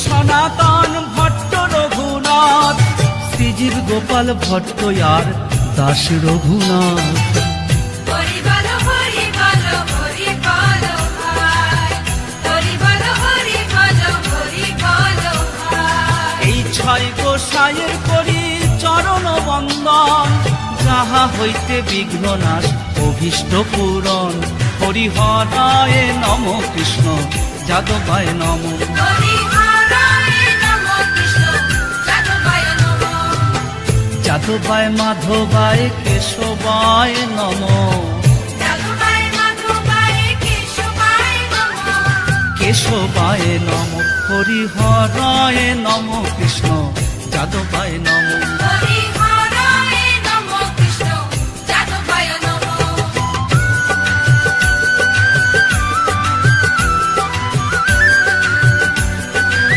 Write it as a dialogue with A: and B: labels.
A: সনাতন ভট্ট রঘুনাথ, শ্রীজীব গোপাল ভট্ট আর দাস রঘুনাথ। এই ছয় গোসাইয়ের করি চরণ বন্দন, যাহা হইতে বিঘ্ন নাশ অভীষ্ট পূরণ। হরিহরায় নম কৃষ্ণ যাদবায় নম, যাদবায় মাধবায় কেশবায় নম, কেশবায় নম। হরিহরায় নম কৃষ্ণ যাদবায় নম।